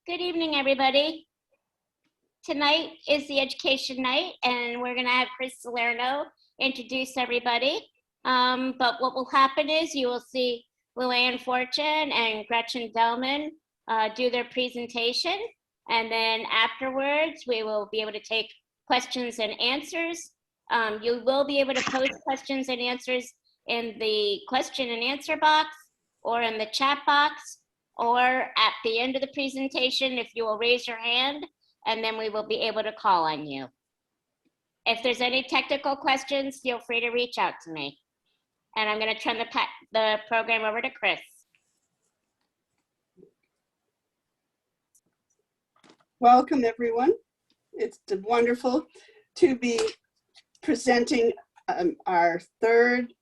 Good evening, everybody. Tonight is the education night, and we're going to have Chris Salerno introduce everybody. But what will happen is you will see Luann Fortune and Gretchen Delman do their presentation, and then afterwards we will be able to take questions and answers. You will be able to post questions and answers in the question and answer box or in the chat box, or at the end of the presentation, if you will raise your hand, and then we will be able to call on you. If there's any technical questions, feel free to reach out to me. And I'm going to turn the program over to Chris. Welcome, everyone. It's wonderful to be presenting our third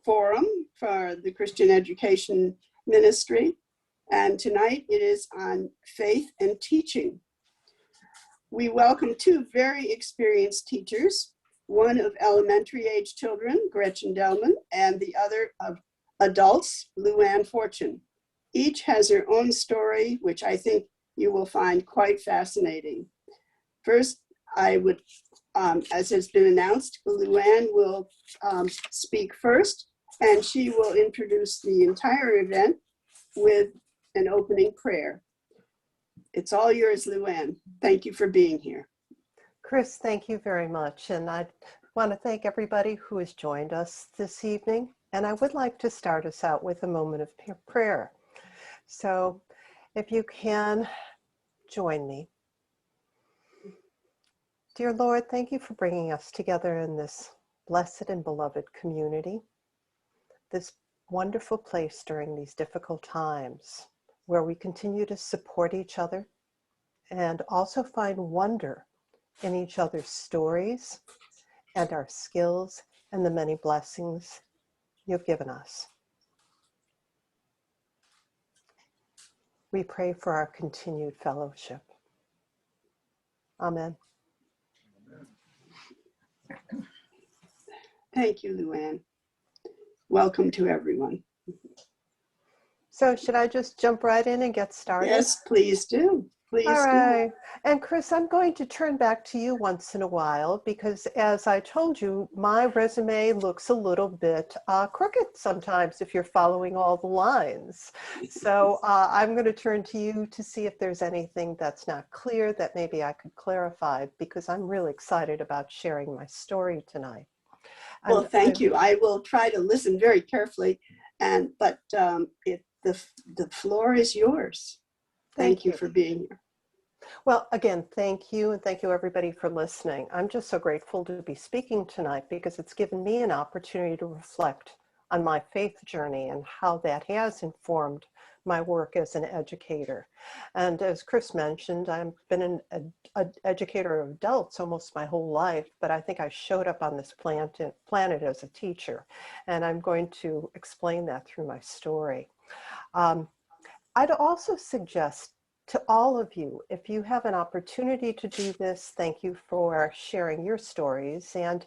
forum for the Christian Education Ministry, and tonight it is on faith and teaching. We welcome two very experienced teachers, one of elementary age children, Gretchen Delman, and the other of adults, Luann Fortune. Each has her own story, which I think you will find quite fascinating. First, I would, as has been announced, Luann will speak first, and she will introduce the entire event with an opening prayer. It's all yours, Luann. Thank you for being here. Chris, thank you very much. And I want to thank everybody who has joined us this evening. And I would like to start us out with a moment of prayer. So if you can join me. Dear Lord, thank you for bringing us together in this blessed and beloved community, this wonderful place during these difficult times where we continue to support each other and also find wonder in each other's stories and our skills and the many blessings you've given us. We pray for our continued fellowship. Amen. Thank you, Luann. Welcome to everyone. So should I just jump right in and get started? Yes, please do. Please All do. right. And Chris, I'm going to turn back to you once in a while because, as I told you, my resume looks a little bit crooked sometimes if you're following all the lines. So I'm going to turn to you to see if there's anything that's not clear that maybe I could clarify, because I'm really excited about sharing my story tonight. Well, thank you. I will try to listen very carefully, but the floor is yours. Thank you for being here. Well, again, thank you, and thank you everybody for listening. I'm just so grateful to be speaking tonight because it's given me an opportunity to reflect on my faith journey and how that has informed my work as an educator. And as Chris mentioned, I've been an educator of adults almost my whole life, but I think I showed up on this planet as a teacher, and I'm going to explain that through my story. I'd also suggest to all of you, if you have an opportunity to do this, thank you for sharing your stories. And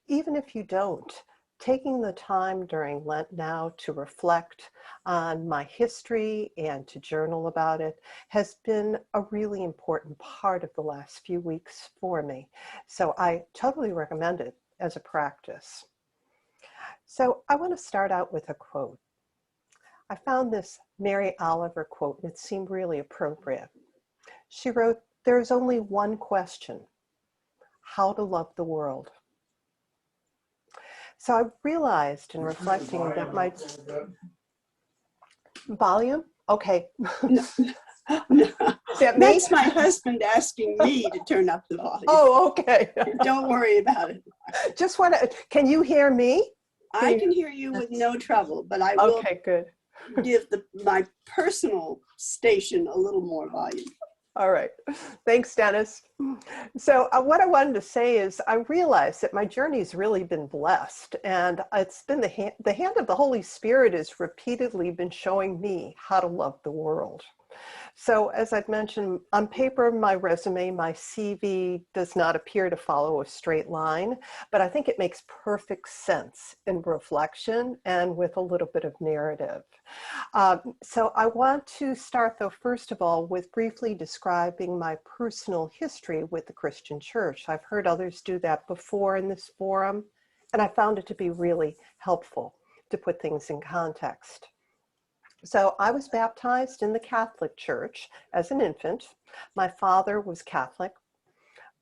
even if you don't, taking the time during Lent now to reflect on my history and to journal about it has been a really important part of the last few weeks for me. So I totally recommend it as a practice. So I want to start out with a quote. I found this Mary Oliver quote, and it seemed really appropriate. She wrote, "There's only one question: how to love the world." So I realized in reflecting that my volume, okay. No. That's my husband asking me to turn up the volume. Oh, okay. Don't worry about it. Just want to, can you hear me? I can hear you with no trouble, but I will good. give my personal station a little more volume. All right. Thanks, Dennis. So what I wanted to say is I realized that my journey's really been blessed, and it's been the hand of the Holy Spirit has repeatedly been showing me how to love the world. So as I've mentioned, on paper, my resume, my CV does not appear to follow a straight line, but I think it makes perfect sense in reflection and with a little bit of narrative. So I want to start, though, first of all, with briefly describing my personal history with the Christian Church. I've heard others do that before in this forum, and I found it to be really helpful to put things in context. So I was baptized in the Catholic Church as an infant. My father was Catholic,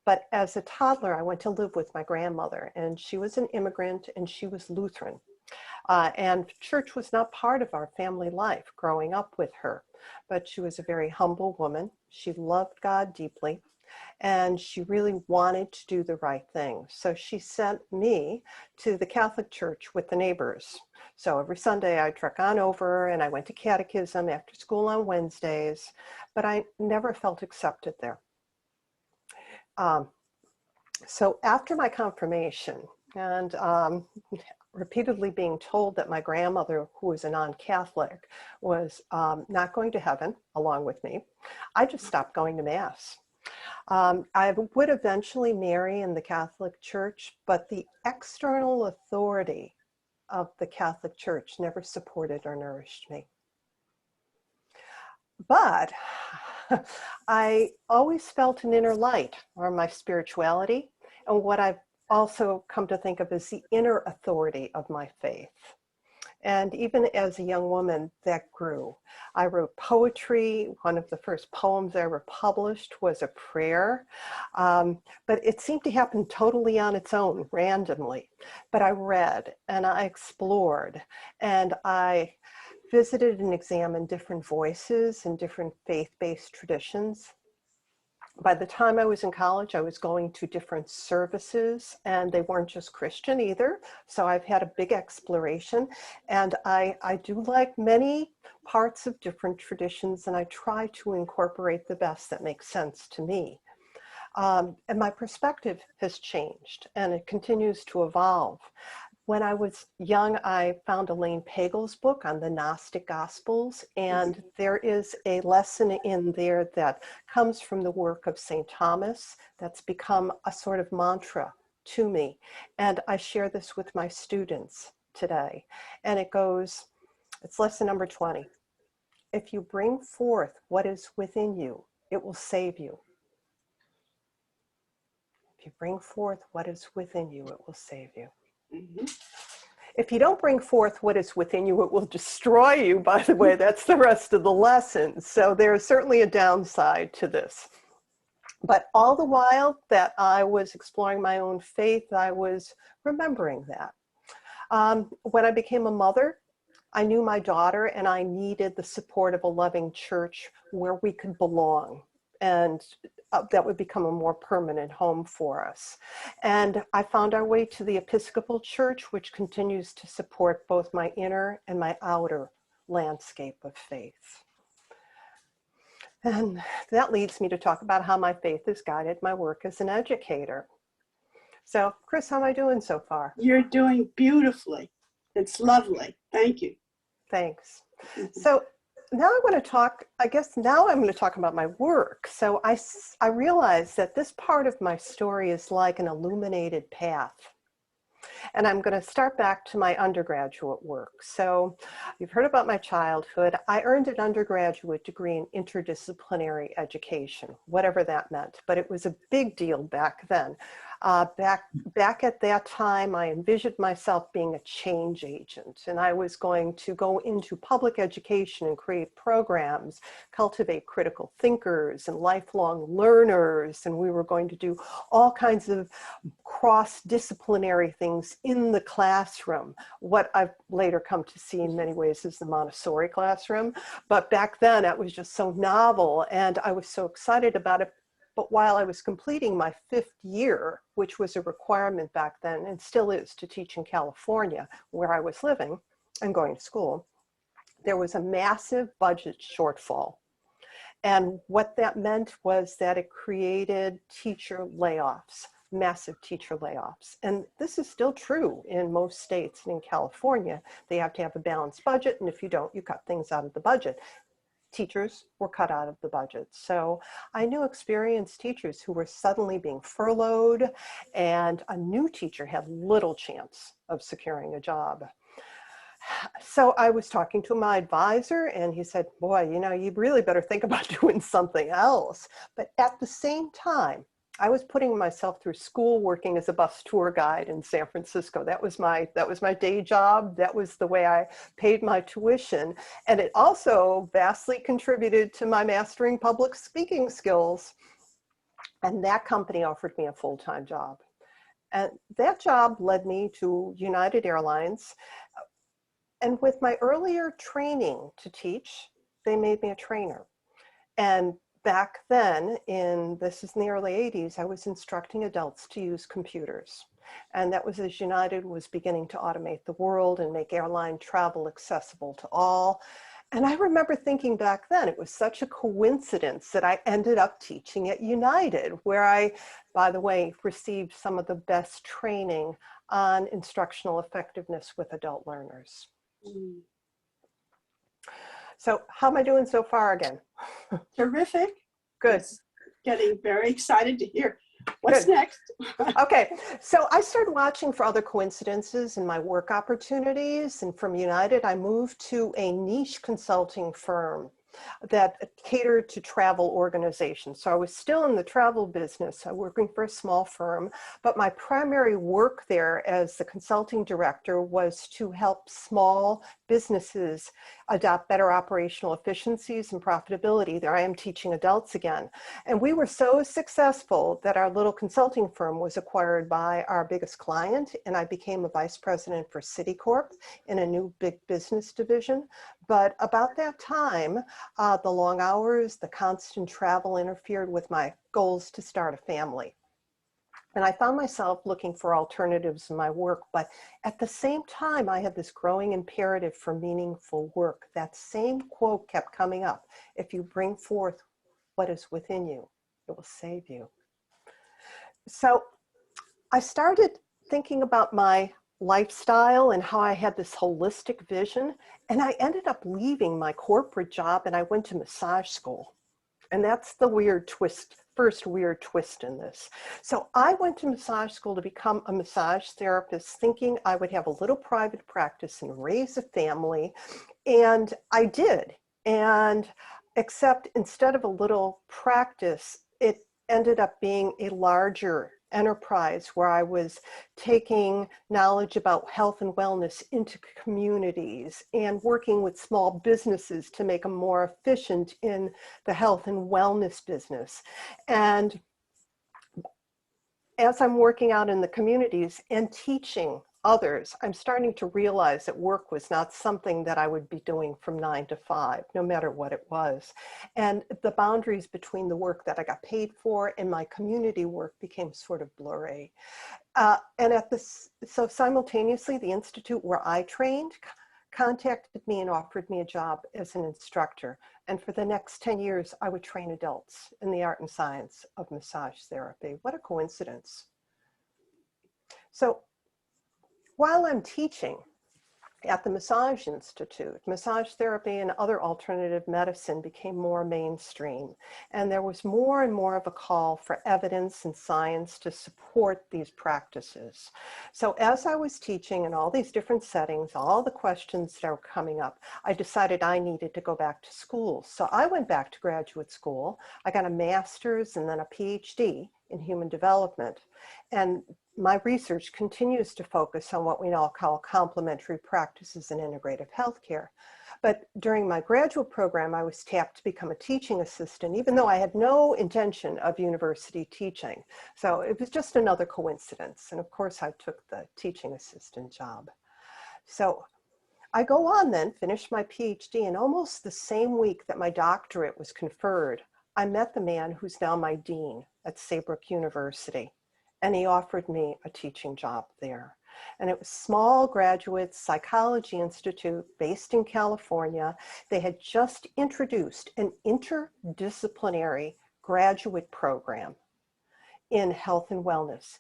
but as a toddler, I went to live with my grandmother, and she was an immigrant and she was Lutheran. And church was not part of our family life growing up with her, but she was a very humble woman. She loved God deeply, and she really wanted to do the right thing. So she sent me to the Catholic Church with the neighbors. So every Sunday I'd trek on over, and I went to catechism after school on Wednesdays, but I never felt accepted there. So after my confirmation, and repeatedly being told that my grandmother, who was a non-Catholic, was not going to heaven along with me, I just stopped going to Mass. I would eventually marry in the Catholic Church, but the external authority of the Catholic Church never supported or nourished me. But I always felt an inner light on my spirituality, and what I've also come to think of as the inner authority of my faith. And even as a young woman, that grew. I wrote poetry. One of the first poems I ever published was a prayer, but it seemed to happen totally on its own, randomly. But I read and I explored, and I visited and examined different voices and different faith-based traditions. By the time I was in college, I was going to different services, and they weren't just Christian either. So I've had a big exploration, and I do like many parts of different traditions, and I try to incorporate the best that makes sense to me. And my perspective has changed, and it continues to evolve. When I was young, I found Elaine Pagel's book on the Gnostic Gospels, and there is a lesson in there that comes from the work of St. Thomas that's become a sort of mantra to me. And I share this with my students today. And it goes, it's lesson number 20. If you bring forth what is within you, it will save you. If you bring forth what is within you, it will save you. Mm-hmm. If you don't bring forth what is within you, it will destroy you, by the way. That's the rest of the lesson. So there's certainly a downside to this. But all the while that I was exploring my own faith, I was remembering that. When I became a mother, I knew my daughter and I needed the support of a loving church where we could belong, and that would become a more permanent home for us. And I found our way to the Episcopal Church, which continues to support both my inner and my outer landscape of faith. And that leads me to talk about how my faith has guided my work as an educator. So, Chris, how am I doing so far? You're doing beautifully. It's lovely. Thank you. Thanks. So now I want to talk, I guess now I'm going to talk about my work. So I realize that this part of my story is like an illuminated path. And I'm going to start back to my undergraduate work. So you've heard about my childhood. I earned an undergraduate degree in interdisciplinary education, whatever that meant, but it was a big deal back then. Back at that time, I envisioned myself being a change agent, and I was going to go into public education and create programs, cultivate critical thinkers and lifelong learners, and we were going to do all kinds of cross-disciplinary things in the classroom, what I've later come to see in many ways as the Montessori classroom. But back then, it was just so novel, and I was so excited about it. But while I was completing my 5th year, which was a requirement back then and still is to teach in California, where I was living and going to school, there was a massive budget shortfall. And what that meant was that it created teacher layoffs, massive teacher layoffs. And this is still true in most states. And in California, they have to have a balanced budget. And if you don't, you cut things out of the budget. teachers were cut out of the budget. So I knew experienced teachers who were suddenly being furloughed, and a new teacher had little chance of securing a job. So I was talking to my advisor, and he said, boy, you know, you really better think about doing something else. But at the same time, I was putting myself through school working as a bus tour guide in San Francisco. That was my day job. That was the way I paid my tuition. And it also vastly contributed to my mastering public speaking skills. And that company offered me a full-time job. And that job led me to United Airlines. And with my earlier training to teach, they made me a trainer. And back then, this is in the early 80s, I was instructing adults to use computers. And that was as United was beginning to automate the world and make airline travel accessible to all. And I remember thinking back then, it was such a coincidence that I ended up teaching at United, where I, by the way, received some of the best training on instructional effectiveness with adult learners. Mm. So how am I doing so far again? Terrific. Good. It's getting very excited to hear what's Good. next. Okay, so I started watching for other coincidences in my work opportunities, and from United, I moved to a niche consulting firm that catered to travel organizations. So I was still in the travel business, working for a small firm, but my primary work there as the consulting director was to help small businesses adopt better operational efficiencies and profitability. There I am teaching adults again. And we were so successful that our little consulting firm was acquired by our biggest client, and I became a vice president for Citicorp in a new big business division. But about that time, the long hours, the constant travel interfered with my goals to start a family. And I found myself looking for alternatives in my work, but at the same time, I had this growing imperative for meaningful work. That same quote kept coming up: if you bring forth what is within you, it will save you. So I started thinking about my lifestyle and how I had this holistic vision, and I ended up leaving my corporate job and I went to massage school. And that's the weird twist, first weird twist in this. So I went to massage school to become a massage therapist, thinking I would have a little private practice and raise a family. And I did. And except instead of a little practice, it ended up being a larger enterprise where I was taking knowledge about health and wellness into communities and working with small businesses to make them more efficient in the health and wellness business. And as I'm working out in the communities and teaching others, I'm starting to realize that work was not something that I would be doing from 9 to 5, no matter what it was. And the boundaries between the work that I got paid for and my community work became sort of blurry. So simultaneously, the institute where I trained contacted me and offered me a job as an instructor. And for the next 10 years, I would train adults in the art and science of massage therapy. What a coincidence. So while I'm teaching at the Massage Institute, massage therapy and other alternative medicine became more mainstream. And there was more and more of a call for evidence and science to support these practices. So as I was teaching in all these different settings, all the questions that were coming up, I decided I needed to go back to school. So I went back to graduate school. I got a master's and then a PhD in human development. And my research continues to focus on what we now call complementary practices in integrative healthcare. But during my graduate program, I was tapped to become a teaching assistant, even though I had no intention of university teaching. So it was just another coincidence. And of course, I took the teaching assistant job. So I go on then, finish my PhD, and almost the same week that my doctorate was conferred, I met the man who's now my dean at Saybrook University. And he offered me a teaching job there. And it was small graduate psychology institute based in California. They had just introduced an interdisciplinary graduate program in health and wellness,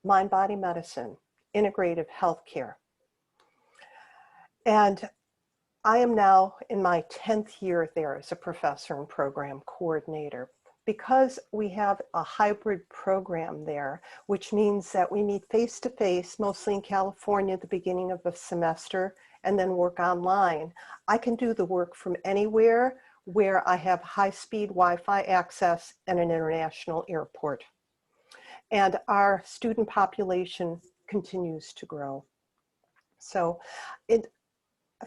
mind-body medicine, integrative healthcare. And I am now in my 10th year there as a professor and program coordinator. Because we have a hybrid program there, which means that we meet face-to-face, mostly in California at the beginning of the semester, and then work online, I can do the work from anywhere where I have high-speed Wi-Fi access and an international airport. And our student population continues to grow. So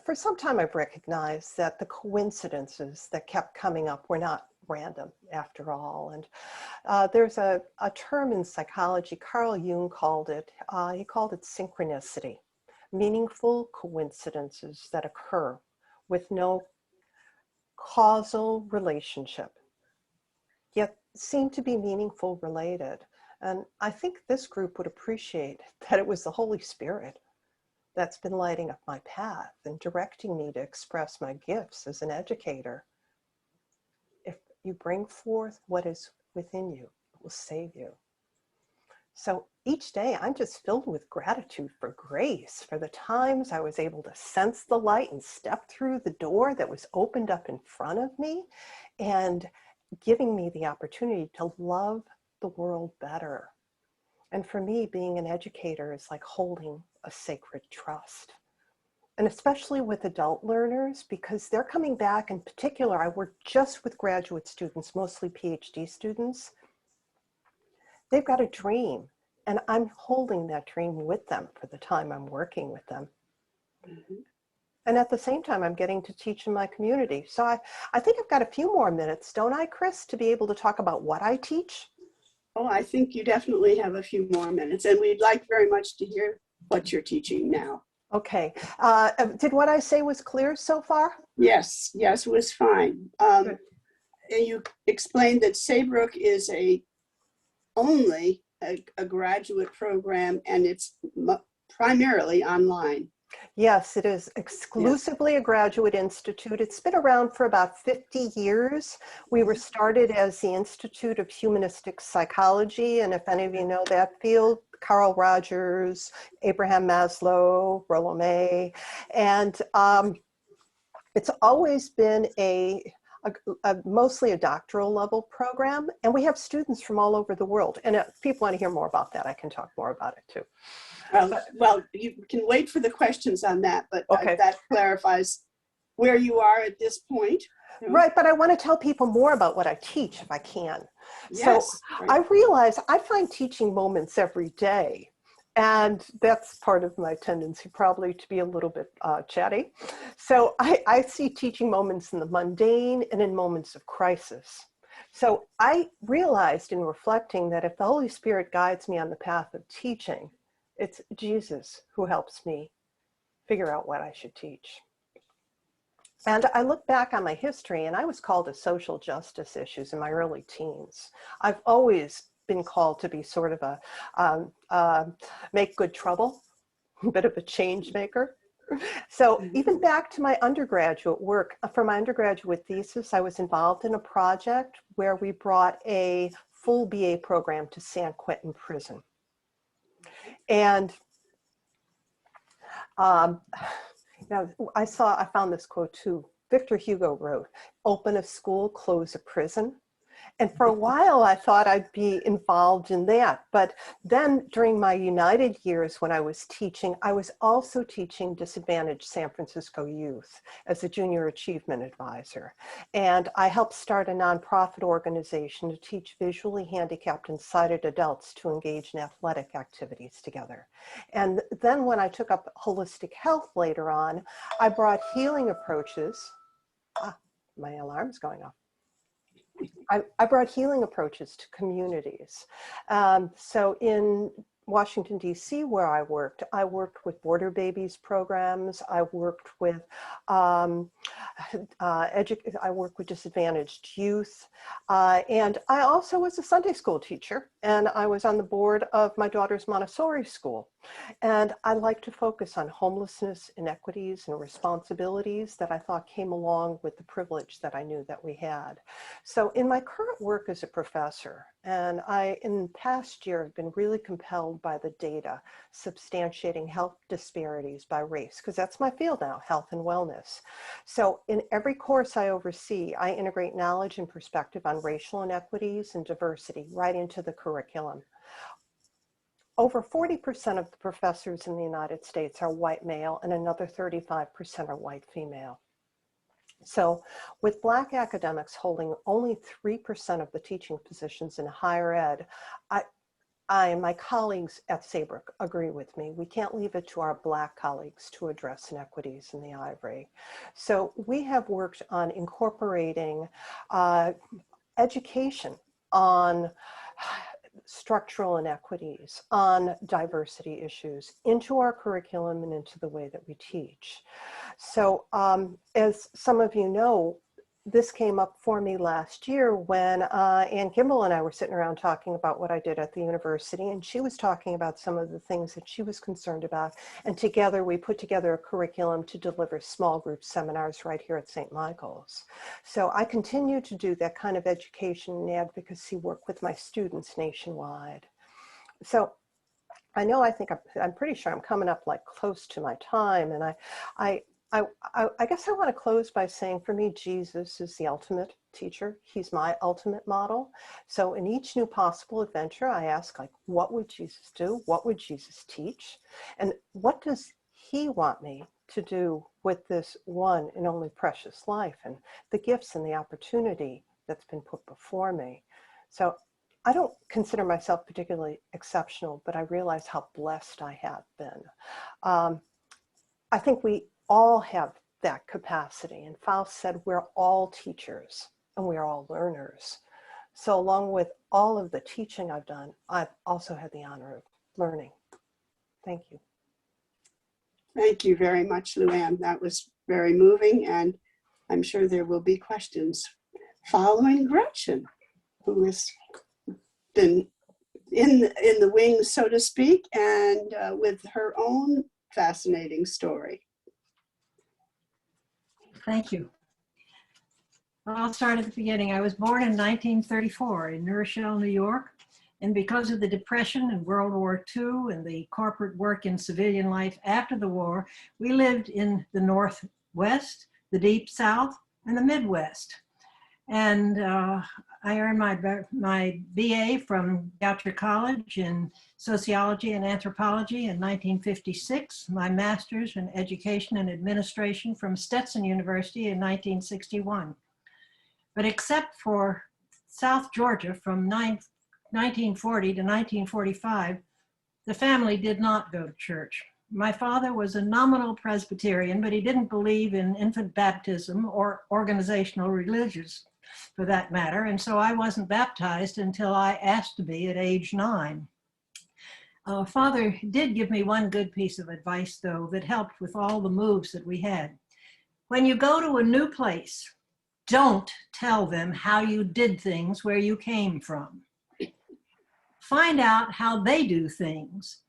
for some time I've recognized that the coincidences that kept coming up were not random after all. And there's a term in psychology, Carl Jung called it, he called it synchronicity, meaningful coincidences that occur with no causal relationship, yet seem to be meaningful related. And I think this group would appreciate that it was the Holy Spirit that's been lighting up my path and directing me to express my gifts as an educator. If you bring forth what is within you, it will save you. So each day I'm just filled with gratitude for grace, for the times I was able to sense the light and step through the door that was opened up in front of me and giving me the opportunity to love the world better. And for me, being an educator is like holding a sacred trust. And especially with adult learners, because they're coming back. In particular, I work just with graduate students, mostly PhD students. They've got a dream, and I'm holding that dream with them for the time I'm working with them. Mm-hmm. And at the same time, I'm getting to teach in my community. So I think I've got a few more minutes, don't I, Chris, to be able to talk about what I teach? Oh, I think you definitely have a few more minutes, and we'd like very much to hear what you're teaching now. Okay. Did what I say was clear so far? Yes, it was fine. And you explained that Saybrook is only a graduate program, and it's primarily online. Yes, it is exclusively a graduate institute. It's been around for about 50 years. We were started as the Institute of Humanistic Psychology, and if any of you know that field, Carl Rogers, Abraham Maslow, Rollo May, and it's always been mostly a doctoral level program, and we have students from all over the world. And if people want to hear more about that, I can talk more about it too. Well, you can wait for the questions on that, but okay. That clarifies where you are at this point. Right, but I want to tell people more about what I teach if I can. Yes, so right. I realize I find teaching moments every day, and that's part of my tendency probably to be a little bit chatty. So I see teaching moments in the mundane and in moments of crisis. So I realized in reflecting that if the Holy Spirit guides me on the path of teaching, it's Jesus who helps me figure out what I should teach. And I look back on my history, and I was called to social justice issues in my early teens. I've always been called to be sort of a make good trouble, a bit of a change maker. So even back to my undergraduate work, for my undergraduate thesis, I was involved in a project where we brought a full BA program to San Quentin Prison. And now I found this quote too. Victor Hugo wrote, "Open a school, close a prison." And for a while, I thought I'd be involved in that. But then during my United years when I was teaching, I was also teaching disadvantaged San Francisco youth as a junior achievement advisor. And I helped start a nonprofit organization to teach visually handicapped and sighted adults to engage in athletic activities together. And then when I took up holistic health later on, I brought healing approaches. My alarm's going off. I brought healing approaches to communities. So in Washington, D.C., where I worked with Border Babies programs. I worked with I work with disadvantaged youth. And I also was a Sunday school teacher and I was on the board of my daughter's Montessori school. And I like to focus on homelessness, inequities, and responsibilities that I thought came along with the privilege that I knew that we had. So in my current work as a professor, and I, in the past year, have been really compelled by the data substantiating health disparities by race, because that's my field now, health and wellness. So in every course I oversee, I integrate knowledge and perspective on racial inequities and diversity right into the curriculum. Over 40% of the professors in the United States are white male, and another 35% are white female. So with Black academics holding only 3% of the teaching positions in higher ed, I and my colleagues at Saybrook agree with me. We can't leave it to our Black colleagues to address inequities in the Ivory. So we have worked on incorporating education on structural inequities, on diversity issues into our curriculum and into the way that we teach. So as some of you know, this came up for me last year when Ann Kimball and I were sitting around talking about what I did at the university, and she was talking about some of the things that she was concerned about. And together we put together a curriculum to deliver small group seminars right here at St. Michael's. So I continue to do that kind of education and advocacy work with my students nationwide. So I know, I'm pretty sure I'm coming up like close to my time, and I guess I want to close by saying, for me, Jesus is the ultimate teacher. He's my ultimate model. So in each new possible adventure, I ask, like, what would Jesus do? What would Jesus teach? And what does he want me to do with this one and only precious life and the gifts and the opportunity that's been put before me? So I don't consider myself particularly exceptional, but I realize how blessed I have been. I think we all have that capacity. And Faust said, we're all teachers and we're all learners. So along with all of the teaching I've done, I've also had the honor of learning. Thank you. Thank you very much, Luann. That was very moving, and I'm sure there will be questions following Gretchen, who has been in the wings, so to speak, and with her own fascinating story. Thank you. Well, I'll start at the beginning. I was born in 1934 in New Rochelle, New York. And because of the Depression and World War II and the corporate work in civilian life after the war, we lived in the Northwest, the Deep South, and the Midwest. And I earned my BA from Goucher College in Sociology and Anthropology in 1956, my master's in Education and Administration from Stetson University in 1961. But except for South Georgia from 1940 to 1945, the family did not go to church. My father was a nominal Presbyterian, but he didn't believe in infant baptism or organizational religions, for that matter, and so I wasn't baptized until I asked to be at age 9. Father did give me one good piece of advice, though, that helped with all the moves that we had. When you go to a new place, don't tell them how you did things where you came from. Find out how they do things,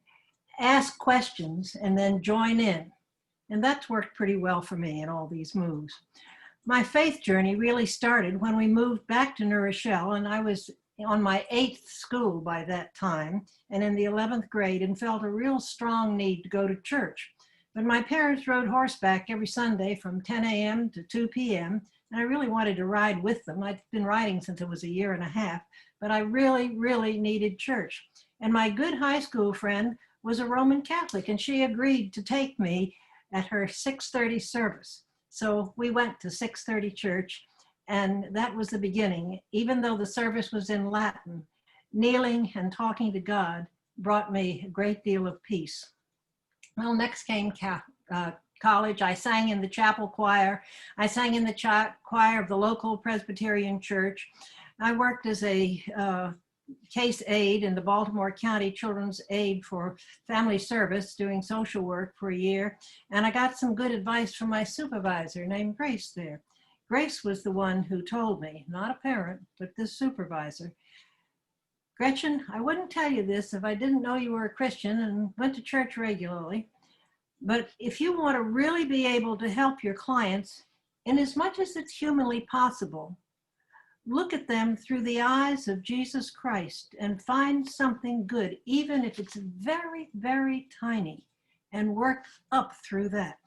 ask questions, and then join in. And that's worked pretty well for me in all these moves. My faith journey really started when we moved back to New Rochelle, and I was on my 8th school by that time, and in the 11th grade, and felt a real strong need to go to church. But my parents rode horseback every Sunday from 10 a.m. to 2 p.m., and I really wanted to ride with them. I'd been riding since I was a year and a half, but I really, really needed church. And my good high school friend was a Roman Catholic, and she agreed to take me at her 6:30 service. So we went to 6:30 church, and that was the beginning. Even though the service was in Latin, kneeling and talking to God brought me a great deal of peace. Well, next came college. I sang in the chapel choir. I sang in the choir of the local Presbyterian church. I worked as a case aide in the Baltimore County Children's Aid for Family Service, doing social work for a year. And I got some good advice from my supervisor named Grace there. Grace was the one who told me, not a parent, but this supervisor, Gretchen, I wouldn't tell you this if I didn't know you were a Christian and went to church regularly. But if you want to really be able to help your clients, in as much as it's humanly possible, look at them through the eyes of Jesus Christ and find something good, even if it's very, very tiny, and work up through that.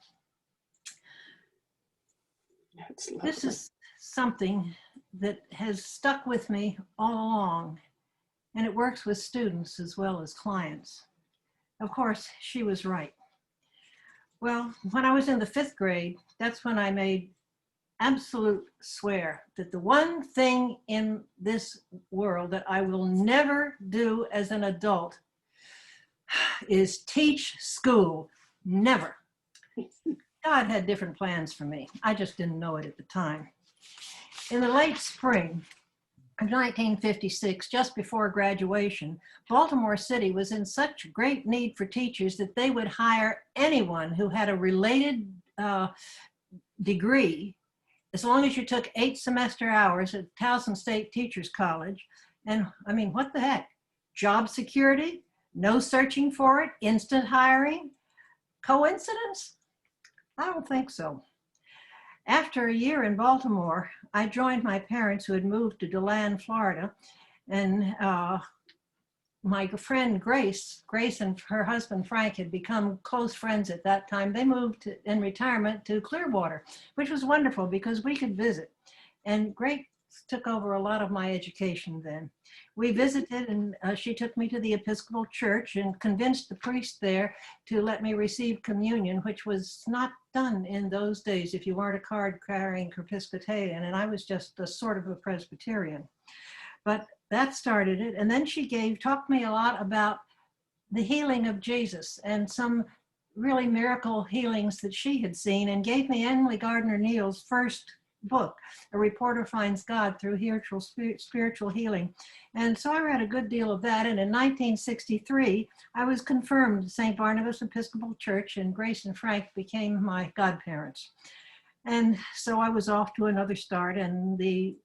That's lovely. This is something that has stuck with me all along, and it works with students as well as clients. Of course, she was right. Well, when I was in the 5th grade, that's when I made absolute swear that the one thing in this world that I will never do as an adult is teach school. Never. God had different plans for me. I just didn't know it at the time. In the late spring of 1956, just before graduation, Baltimore City was in such great need for teachers that they would hire anyone who had a related degree, as long as you took 8 semester hours at Towson State Teachers College. And I mean, what the heck? Job security, no searching for it, instant hiring. Coincidence? I don't think so. After a year in Baltimore, I joined my parents who had moved to Delman, Florida, and my friend Grace and her husband Frank had become close friends at that time. They moved in retirement to Clearwater, which was wonderful because we could visit. And Grace took over a lot of my education then. We visited, and she took me to the Episcopal Church and convinced the priest there to let me receive communion, which was not done in those days if you weren't a card-carrying Episcopalian, and I was just a sort of a Presbyterian. But that started it, and then she talked me a lot about the healing of Jesus and some really miracle healings that she had seen, and gave me Emily Gardner Neal's first book, A Reporter Finds God Through Spiritual Healing. And so I read a good deal of that, and in 1963, I was confirmed at St. Barnabas Episcopal Church, and Grace and Frank became my godparents. And so I was off to another start, and the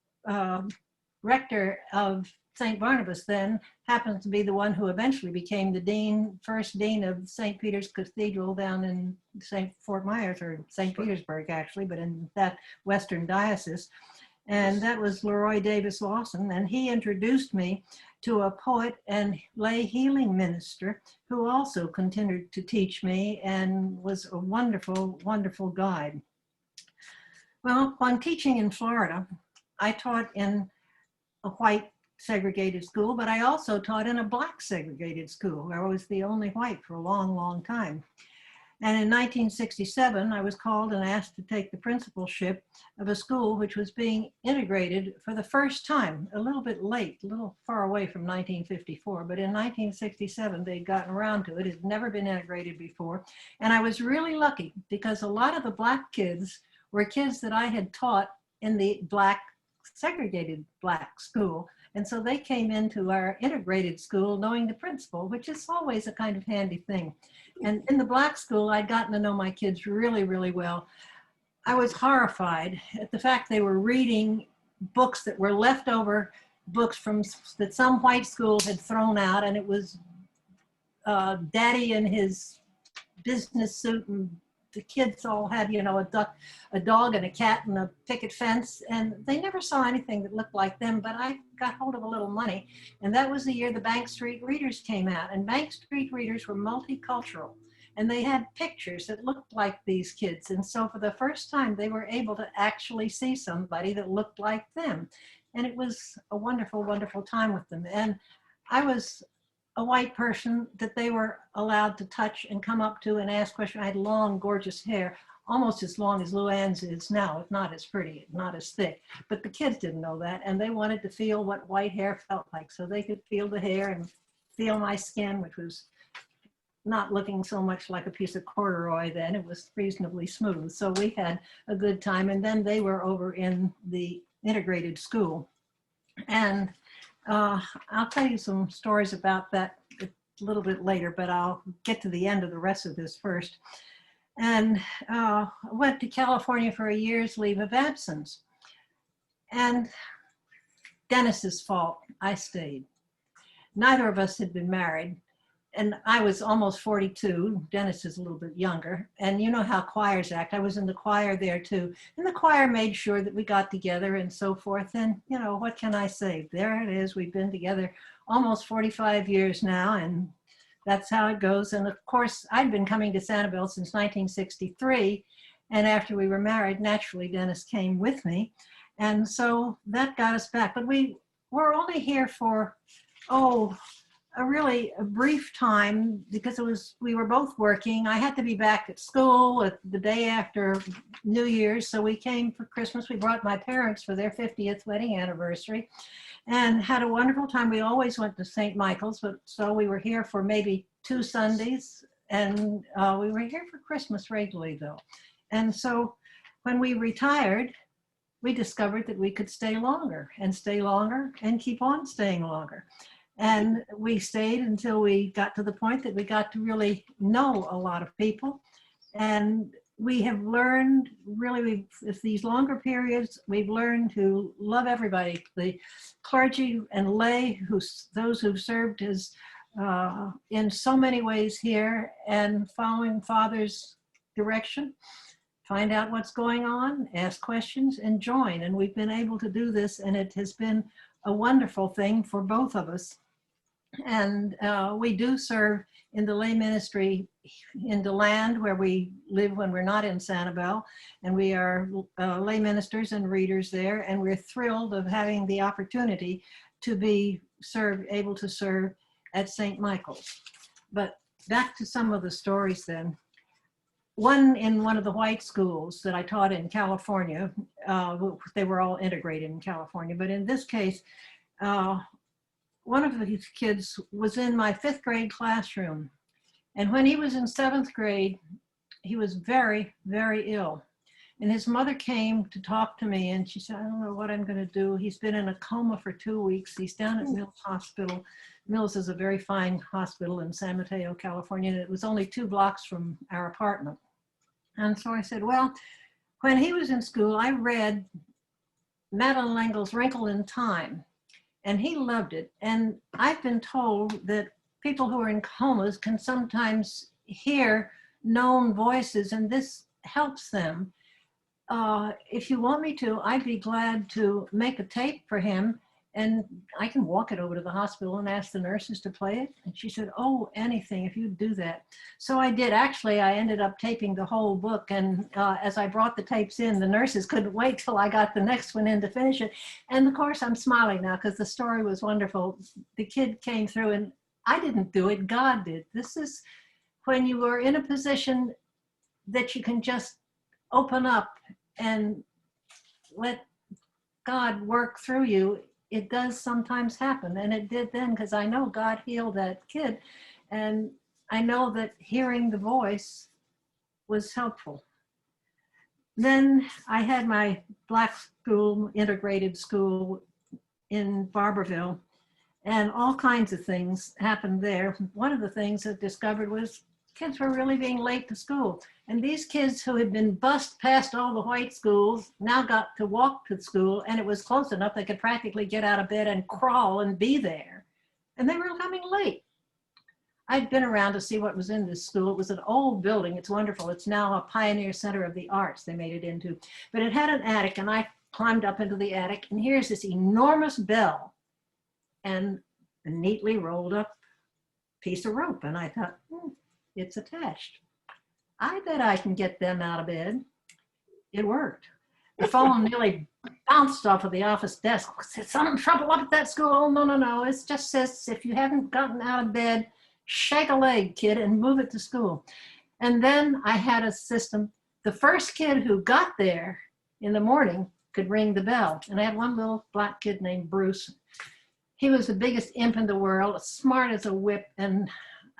rector of St. Barnabas then happened to be the one who eventually became the first dean of St. Peter's Cathedral down in Fort Myers, or St. Petersburg actually, but in that Western diocese. And that was Leroy Davis Lawson. And he introduced me to a poet and lay healing minister who also continued to teach me and was a wonderful, wonderful guide. Well, when teaching in Florida, I taught in a white segregated school, but I also taught in a black segregated school where I was the only white for a long, long time. And in 1967, I was called and asked to take the principalship of a school which was being integrated for the first time, a little bit late, a little far away from 1954, but in 1967, they'd gotten around to it. It had never been integrated before. And I was really lucky because a lot of the black kids were kids that I had taught in the segregated black school. And so they came into our integrated school knowing the principal, which is always a kind of handy thing. And in the black school, I'd gotten to know my kids really, really well. I was horrified at the fact they were reading books that were leftover books that some white school had thrown out, and it was Daddy in his business suit, and the kids all had, you know, a dog and a cat and a picket fence, and they never saw anything that looked like them. But I got hold of a little money, and that was the year the Bank Street Readers came out. And Bank Street Readers were multicultural, and they had pictures that looked like these kids. And so for the first time, they were able to actually see somebody that looked like them. And it was a wonderful, wonderful time with them. And I was a white person that they were allowed to touch and come up to and ask questions. I had long, gorgeous hair, almost as long as Luann's is now. It's not as pretty, not as thick, but the kids didn't know that. And they wanted to feel what white hair felt like. So they could feel the hair and feel my skin, which was not looking so much like a piece of corduroy then. It was reasonably smooth. So we had a good time. And then they were over in the integrated school. And I'll tell you some stories about that a little bit later, but I'll get to the end of the rest of this first. And went to California for a year's leave of absence. And Dennis's fault, I stayed. neither of us had been married. And I was almost 42. Dennis is a little bit younger. And you know how choirs act. I was in the choir there too. And the choir made sure that we got together and so forth. And, you know, what can I say? There it is. We've been together almost 45 years now. And that's how it goes. And of course, I'd been coming to Sanibel since 1963. And after we were married, naturally, Dennis came with me. And so that got us back. But we were only here for, a brief time because we were both working. I had to be back at school the day after New Year's. So we came for Christmas. We brought my parents for their 50th wedding anniversary and had a wonderful time. We always went to St. Michael's, but so we were here for maybe 2 Sundays. And we were here for Christmas regularly though. And so when we retired, we discovered that we could stay longer and keep on staying longer. And we stayed until we got to the point that we got to really know a lot of people. And we have learned really, with these longer periods, we've learned to love everybody, the clergy and lay, those who've served as in so many ways here and following Father's direction, find out what's going on, ask questions, and join. And we've been able to do this, and it has been a wonderful thing for both of us. And we do serve in the lay ministry in Delman, where we live when we're not in Sanibel, and we are lay ministers and readers there, and we're thrilled of having the opportunity to be able to serve at St. Michael's. But back to some of the stories then. In one of the white schools that I taught in California, they were all integrated in California, but in this case, one of these kids was in my 5th grade classroom. And when he was in 7th grade, he was very, very ill. And his mother came to talk to me and she said, I don't know what I'm gonna do. He's been in a coma for 2 weeks. He's down at Mills Hospital. Mills is a very fine hospital in San Mateo, California. And it was only 2 blocks from our apartment. And so I said, well, when he was in school, I read Madeleine L'Engle's Wrinkle in Time. And he loved it. And I've been told that people who are in comas can sometimes hear known voices, and this helps them. If you want me to, I'd be glad to make a tape for him, and I can walk it over to the hospital and ask the nurses to play it. And she said, oh, anything, if you do that. So I did. Actually, I ended up taping the whole book. And as I brought the tapes in, the nurses couldn't wait till I got the next one in to finish it. And of course, I'm smiling now because the story was wonderful. The kid came through, and I didn't do it, God did. This is when you are in a position that you can just open up and let God work through you. It does sometimes happen, and it did then, because I know God healed that kid, and I know that hearing the voice was helpful. Then I had my black school, integrated school in Barberville, and all kinds of things happened there. One of the things I discovered was kids were really being late to school. And these kids who had been bused past all the white schools now got to walk to school, and it was close enough they could practically get out of bed and crawl and be there. And they were coming late. I'd been around to see what was in this school. It was an old building. It's wonderful. It's now a pioneer center of the arts they made it into. But it had an attic, and I climbed up into the attic, and here's this enormous bell and a neatly rolled up piece of rope. And I thought, it's attached. I bet I can get them out of bed. It worked. The phone nearly bounced off of the office desk. Is some trouble up at that school? Oh, no, no, no. It just says if you haven't gotten out of bed, shake a leg, kid, and move it to school. And then I had a system. The first kid who got there in the morning could ring the bell. And I had one little black kid named Bruce. He was the biggest imp in the world, smart as a whip, and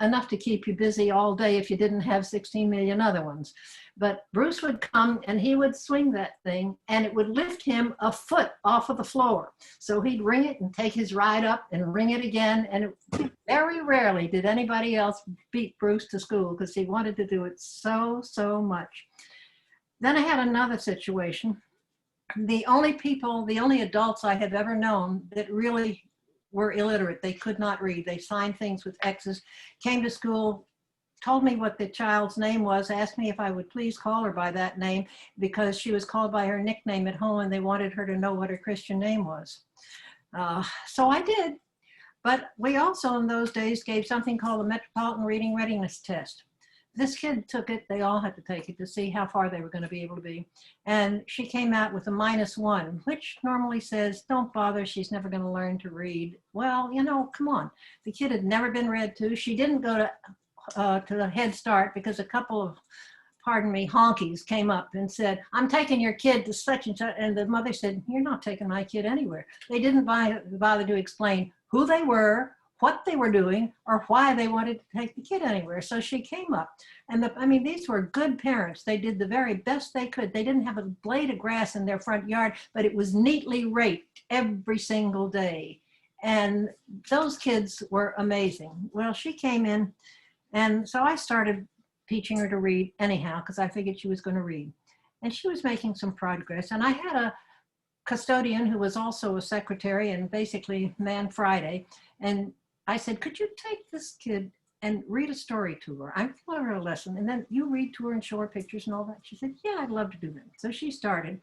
enough to keep you busy all day if you didn't have 16 million other ones. But Bruce would come and he would swing that thing, and it would lift him a foot off of the floor. So he'd ring it and take his ride up and ring it again. And very rarely did anybody else beat Bruce to school because he wanted to do it so, so much. Then I had another situation. The only adults I have ever known that really were illiterate. They could not read. They signed things with X's, came to school, told me what the child's name was, asked me if I would please call her by that name because she was called by her nickname at home and they wanted her to know what her Christian name was. So I did. But we also in those days gave something called the Metropolitan Reading Readiness Test. This kid took it, they all had to take it to see how far they were going to be able to be. And she came out with a -1, which normally says, don't bother, she's never going to learn to read. Well, you know, come on. The kid had never been read to. She didn't go to the Head Start because a couple of, pardon me, honkies came up and said, I'm taking your kid to such and such. And the mother said, you're not taking my kid anywhere. They didn't bother to explain who they were, what they were doing, or why they wanted to take the kid anywhere. So she came up. And I mean, these were good parents. They did the very best they could. They didn't have a blade of grass in their front yard, but it was neatly raked every single day. And those kids were amazing. Well, she came in, and so I started teaching her to read anyhow, because I figured she was going to read. And she was making some progress. And I had a custodian who was also a secretary and basically man Friday. And I said, could you take this kid and read a story to her? I'm telling her a lesson, and then you read to her and show her pictures and all that. She said, yeah, I'd love to do that. So she started,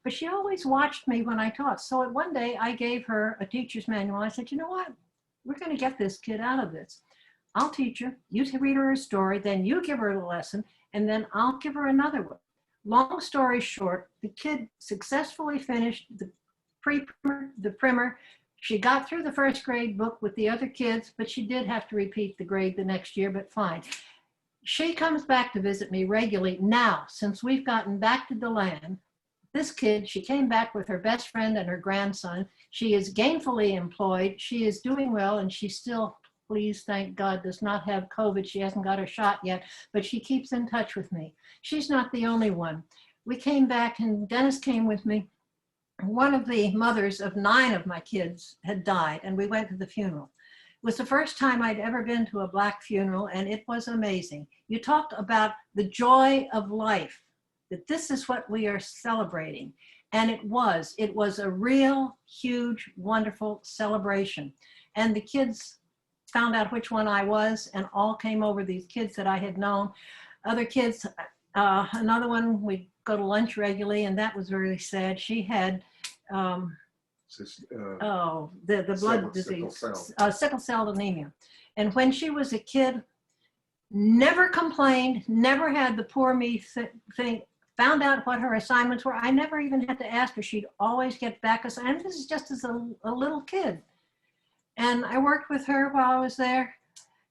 but she always watched me when I taught. So one day I gave her a teacher's manual. I said, you know what? We're going to get this kid out of this. I'll teach her, you read her a story, then you give her the lesson, and then I'll give her another one. Long story short, the kid successfully finished the primer. She got through the first grade book with the other kids, but she did have to repeat the grade the next year, but fine. She comes back to visit me regularly now, since we've gotten back to Delman. This kid, she came back with her best friend and her grandson. She is gainfully employed. She is doing well, and she still, please, thank God, does not have COVID. She hasn't got her shot yet, but she keeps in touch with me. She's not the only one. We came back, and Dennis came with me. One of the mothers of 9 of my kids had died, and we went to the funeral. It was the first time I'd ever been to a Black funeral, and it was amazing. You talked about the joy of life, that this is what we are celebrating. And it was a real, huge, wonderful celebration. And the kids found out which one I was and all came over, these kids that I had known. Other kids, another one, we'd go to lunch regularly, and that was really sad. She had the blood disease, sickle cell anemia. And when she was a kid, never complained, never had the poor me thing, found out what her assignments were. I never even had to ask her. She'd always get back assignments. This is just as a little kid. And I worked with her while I was there.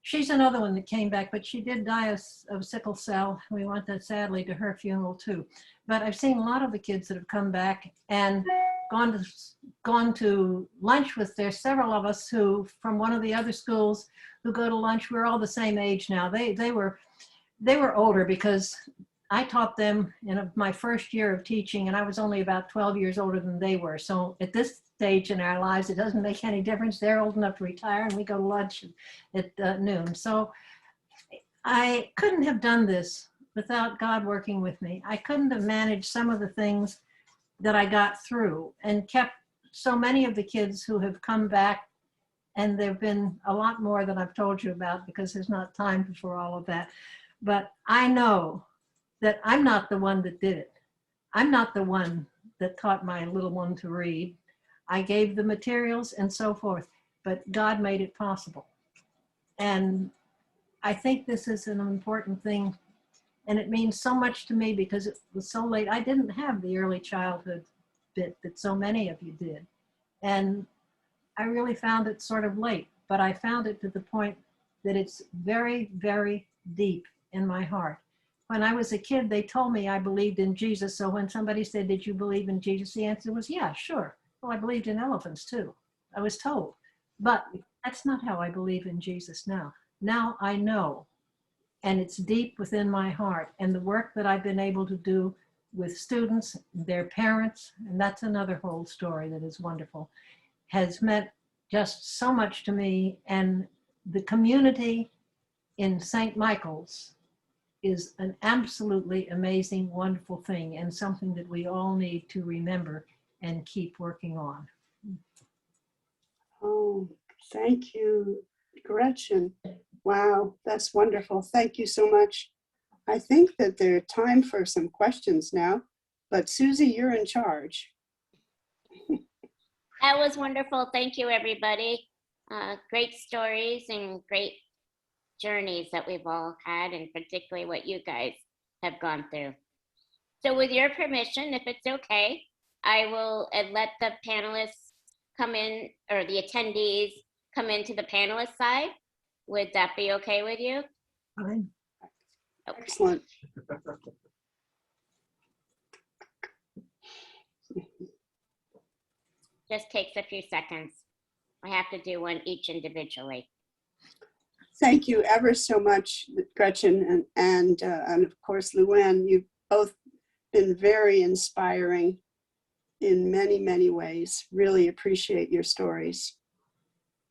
She's another one that came back, but she did die of sickle cell. We went sadly to her funeral too. But I've seen a lot of the kids that have come back and gone to lunch with. There's several of us who, from one of the other schools, who go to lunch. We're all the same age now. They were older because I taught them in my first year of teaching, and I was only about 12 years older than they were. So at this stage in our lives, it doesn't make any difference. They're old enough to retire, and we go to lunch at noon. So I couldn't have done this without God working with me. I couldn't have managed some of the things that I got through and kept so many of the kids who have come back, and there've been a lot more that I've told you about because there's not time for all of that. But I know that I'm not the one that did it. I'm not the one that taught my little one to read. I gave the materials and so forth, but God made it possible. And I think this is an important thing, and it means so much to me because it was so late. I didn't have the early childhood bit that so many of you did. And I really found it sort of late, but I found it to the point that it's very, very deep in my heart. When I was a kid, they told me I believed in Jesus. So when somebody said, did you believe in Jesus? The answer was, yeah, sure. Well, I believed in elephants too. I was told, but that's not how I believe in Jesus now. Now I know, and it's deep within my heart. And the work that I've been able to do with students, their parents, and that's another whole story that is wonderful, has meant just so much to me. And the community in St. Michael's is an absolutely amazing, wonderful thing, and something that we all need to remember and keep working on. Oh, Thank you, Gretchen. Wow, that's wonderful. Thank you so much. I think that there's time for some questions now, but Susie, you're in charge. That was wonderful. Thank you, everybody. Great stories and great journeys that we've all had, and particularly what you guys have gone through. So with your permission, if it's okay, I will let the panelists come in, or the attendees come into the panelist side. Would that be okay with you? Fine. Okay. Excellent. Just takes a few seconds. I have to do one each individually. Thank you ever so much, Gretchen, and of course, Luann. You've both been very inspiring in many, many ways. Really appreciate your stories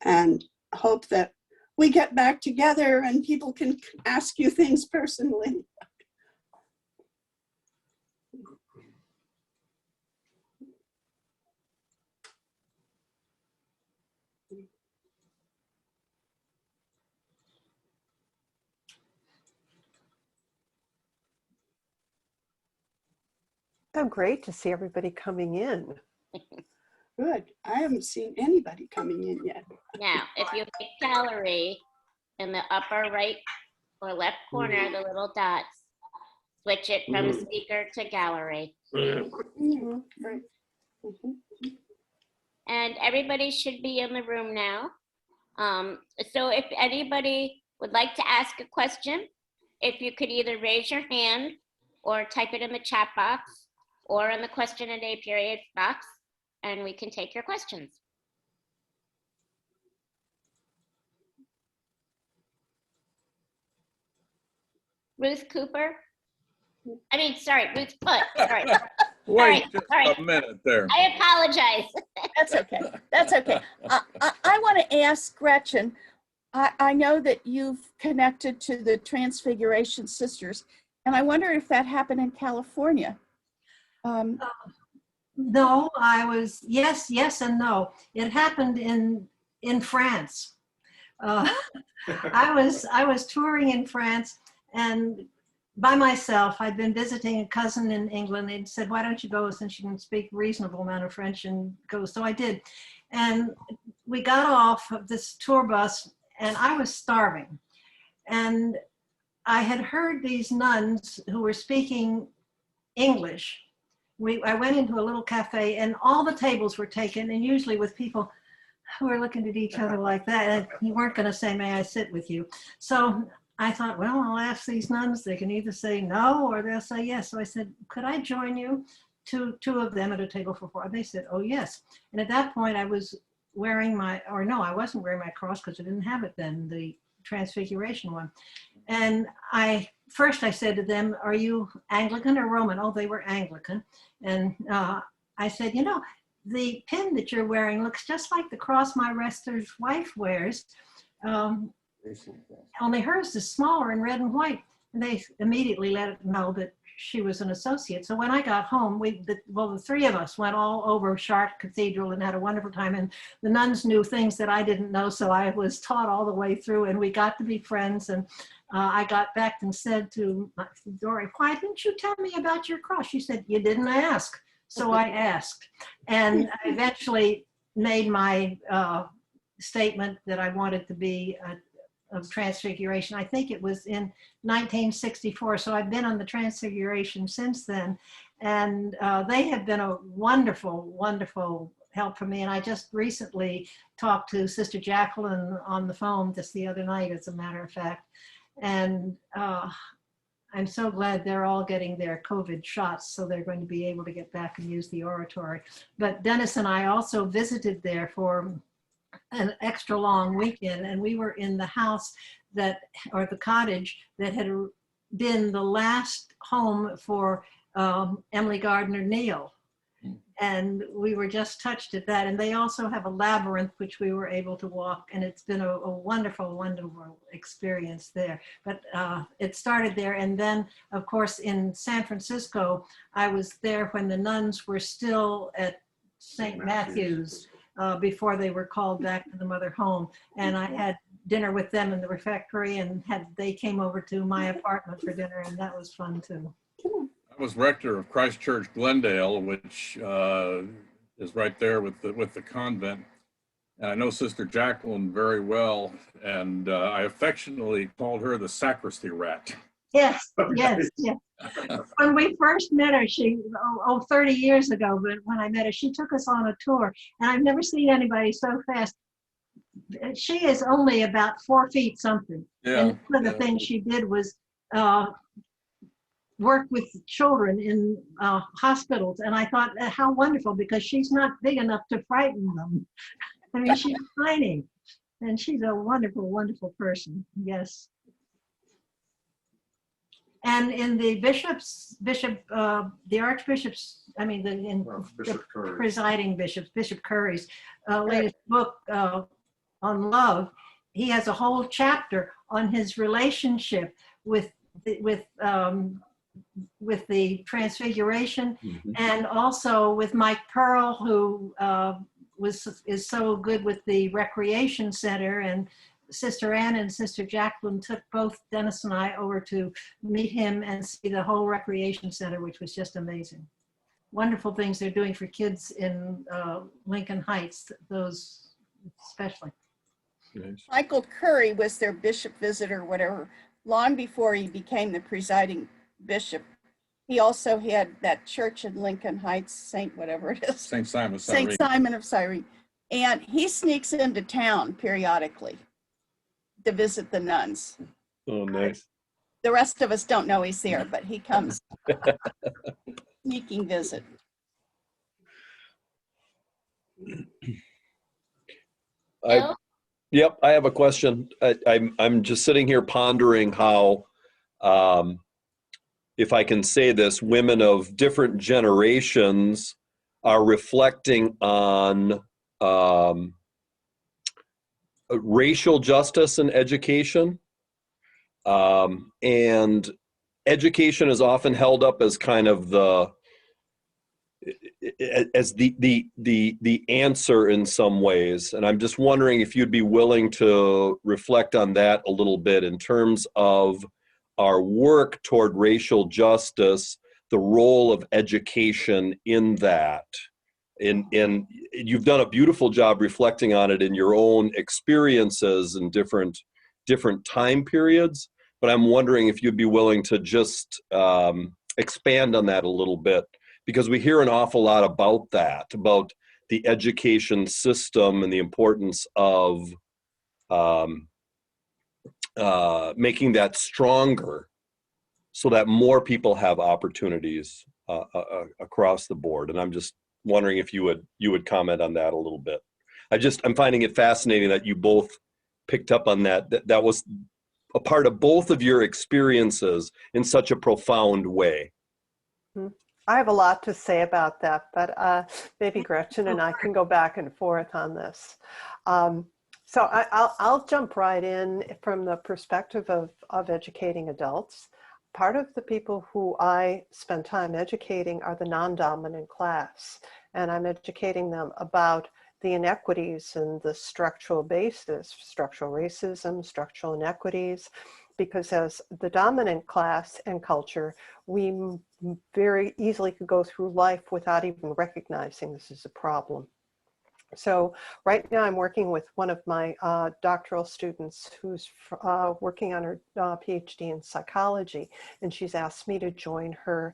and hope that we get back together and people can ask you things personally. So great to see everybody coming in. Good. I haven't seen anybody coming in yet. Now, if you hit gallery in the upper right or left corner, the little dots, switch it from speaker to gallery. Mhm, right. Mhm. And everybody should be in the room now. So if anybody would like to ask a question, if you could either raise your hand or type it in the chat box or in the question and a period box, and we can take your questions. Ruth Cooper. I mean, sorry, Ruth Foot. Sorry. Wait All right. just a minute there. I apologize. That's okay. That's okay. I want to ask Gretchen, I know that you've connected to the Transfiguration Sisters, and I wonder if that happened in California. No, yes and no. It happened in France. I was touring in France and by myself. I'd been visiting a cousin in England. They'd said, why don't you go since you can speak a reasonable amount of French and go. So I did. And we got off of this tour bus and I was starving. And I had heard these nuns who were speaking English. I went into a little cafe and all the tables were taken, and usually with people who are looking at each other like that, and you weren't going to say, may I sit with you? So I thought, well, I'll ask these nuns. They can either say no or they'll say yes. So I said, could I join you? Two of them at a table for four. They said, oh, yes. And at that point I was wearing I wasn't wearing my cross because I didn't have it then, the Transfiguration one. And first I said to them, are you Anglican or Roman? Oh, they were Anglican. And I said, you know, the pin that you're wearing looks just like the cross my wrestler's wife wears. Only hers is smaller in red and white. And they immediately let it know that she was an associate. So when I got home, the three of us went all over Chartres Cathedral and had a wonderful time. And the nuns knew things that I didn't know. So I was taught all the way through and we got to be friends. And I got back and said to Dory, why didn't you tell me about your cross? She said, you didn't ask. So I asked. And I eventually made my statement that I wanted to be of Transfiguration. I think it was in 1964. So I've been on the Transfiguration since then. And they have been a wonderful, wonderful help for me. And I just recently talked to Sister Jacqueline on the phone just the other night, as a matter of fact. And I'm so glad they're all getting their COVID shots, so they're going to be able to get back and use the oratory. But Dennis and I also visited there for an extra long weekend, and we were in the house or the cottage that had been the last home for Emily Gardner Neal. And we were just touched at that. And they also have a labyrinth, which we were able to walk. And it's been a wonderful, wonderful experience there. But it started there. And then, of course, in San Francisco, I was there when the nuns were still at St. Matthew's. before they were called back to the mother home. And I had dinner with them in the refectory, and they came over to my apartment for dinner, and that was fun too. I was rector of Christ Church Glendale, which is right there with the convent. And I know Sister Jacqueline very well, and I affectionately called her the sacristy rat. Yes, yes, yes. When we first met her, 30 years ago, but when I met her, she took us on a tour, and I've never seen anybody so fast. She is only about 4 feet something. Yeah, and one of the things she did was work with children in hospitals. And I thought, how wonderful, because she's not big enough to frighten them. I mean, she's tiny, and she's a wonderful, wonderful person. Yes. And in the the archbishops, I mean, Bishop Curry. presiding bishops, Bishop Curry's latest book on love, he has a whole chapter on his relationship with the Transfiguration, and also with Mike Pearl, who is so good with the recreation center. And Sister Ann and Sister Jacqueline took both Dennis and I over to meet him and see the whole recreation center, which was just amazing. Wonderful things they're doing for kids in Lincoln Heights, those especially. Yes. Michael Curry was their bishop visitor, whatever, long before he became the presiding bishop. He also had that church in Lincoln Heights, Saint whatever it is. St. Simon of St. Cyrene. Simon of Cyrene. And he sneaks into town periodically to visit the nuns. Oh, nice. The rest of us don't know he's there, but he comes. Sneaking visit. Bill? Yep, I have a question. I'm just sitting here pondering how, if I can say this, women of different generations are reflecting on racial justice in education. And education is often held up as kind of the answer in some ways. And I'm just wondering if you'd be willing to reflect on that a little bit in terms of our work toward racial justice, the role of education in that. And you've done a beautiful job reflecting on it in your own experiences in different time periods. But I'm wondering if you'd be willing to just expand on that a little bit, because we hear an awful lot about that, about the education system and the importance of making that stronger so that more people have opportunities across the board. And I'm just wondering if you would comment on that a little bit. I'm finding it fascinating that you both picked up on that. That was a part of both of your experiences in such a profound way. I have a lot to say about that, but maybe Gretchen and I can go back and forth on this. So I'll jump right in from the perspective of educating adults. Part of the people who I spend time educating are the non-dominant class, and I'm educating them about the inequities and the structural basis, structural racism, structural inequities, because as the dominant class and culture, we very easily could go through life without even recognizing this is a problem. So right now I'm working with one of my doctoral students who's working on her PhD in psychology, and she's asked me to join her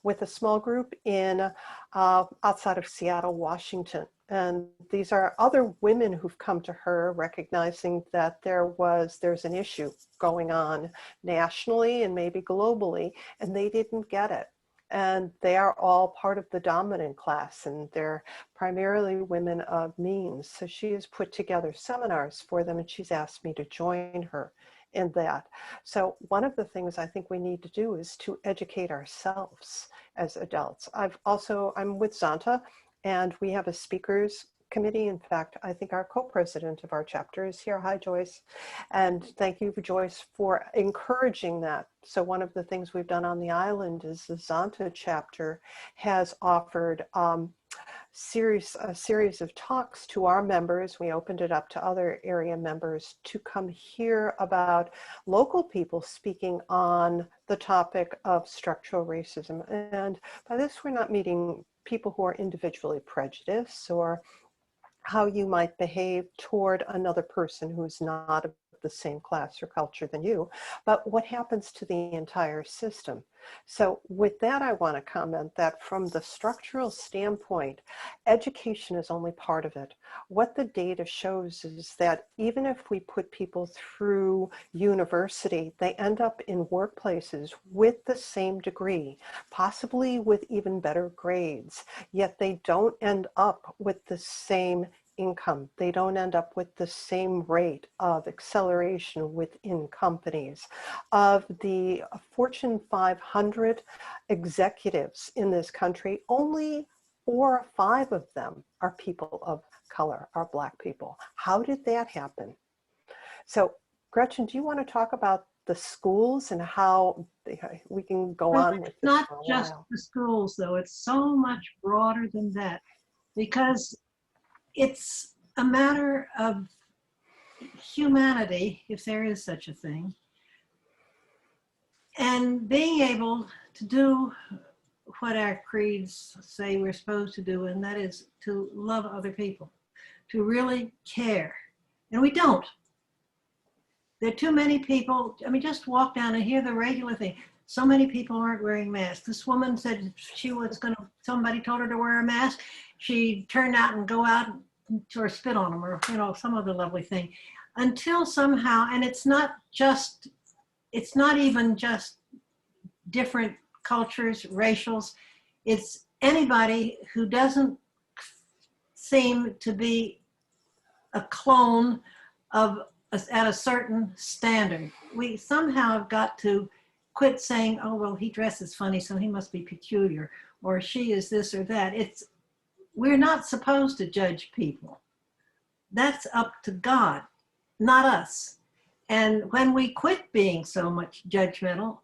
with a small group in outside of Seattle, Washington. And these are other women who've come to her recognizing that there's an issue going on nationally and maybe globally, and they didn't get it. And they are all part of the dominant class, and they're primarily women of means. So she has put together seminars for them, and she's asked me to join her in that. So one of the things I think we need to do is to educate ourselves as adults. I'm with Zanta, and we have a speakers committee. In fact, I think our co-president of our chapter is here. Hi, Joyce. And thank you, Joyce, for encouraging that. So one of the things we've done on the island is the Zanta chapter has offered a series of talks to our members. We opened it up to other area members to come hear about local people speaking on the topic of structural racism. And by this, we're not meeting people who are individually prejudiced or how you might behave toward another person who's not of the same class or culture than you, but what happens to the entire system. So with that, I want to comment that from the structural standpoint, education is only part of it. What the data shows is that even if we put people through university, they end up in workplaces with the same degree, possibly with even better grades, yet they don't end up with the same income. They don't end up with the same rate of acceleration within companies. Of the Fortune 500 executives in this country, only 4 or 5 of them are people of color, are Black people. How did that happen? So, Gretchen, do you want to talk about the schools and how we can go on with this Not for a just while? the schools, though. It's so much broader than that, because it's a matter of humanity, if there is such a thing, and being able to do what our creeds say we're supposed to do, and that is to love other people, to really care. And we don't. There are too many people. I mean, just walk down and hear the regular thing. So many people aren't wearing masks. This woman said she was somebody told her to wear a mask. She turned out and go out or spit on them, or, you know, some other lovely thing. Until somehow, and it's not even just different cultures, racials, it's anybody who doesn't seem to be a clone of at a certain standard. We somehow have got to quit saying, oh, well, he dresses funny, so he must be peculiar, or she is this or that. We're not supposed to judge people. That's up to God, not us. And when we quit being so much judgmental,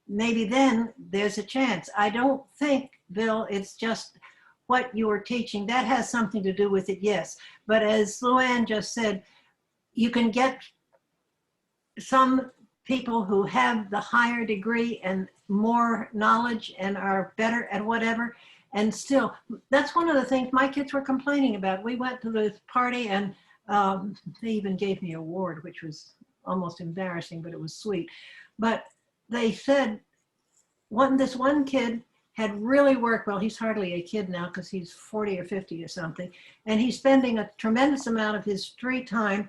maybe then there's a chance. I don't think, Bill, it's just what you are teaching. That has something to do with it, yes. But as Luann just said, you can get some people who have the higher degree and more knowledge and are better at whatever. And still, that's one of the things my kids were complaining about. We went to this party and they even gave me an award, which was almost embarrassing, but it was sweet. But they said this one kid had really worked well. He's hardly a kid now because he's 40 or 50 or something. And he's spending a tremendous amount of his free time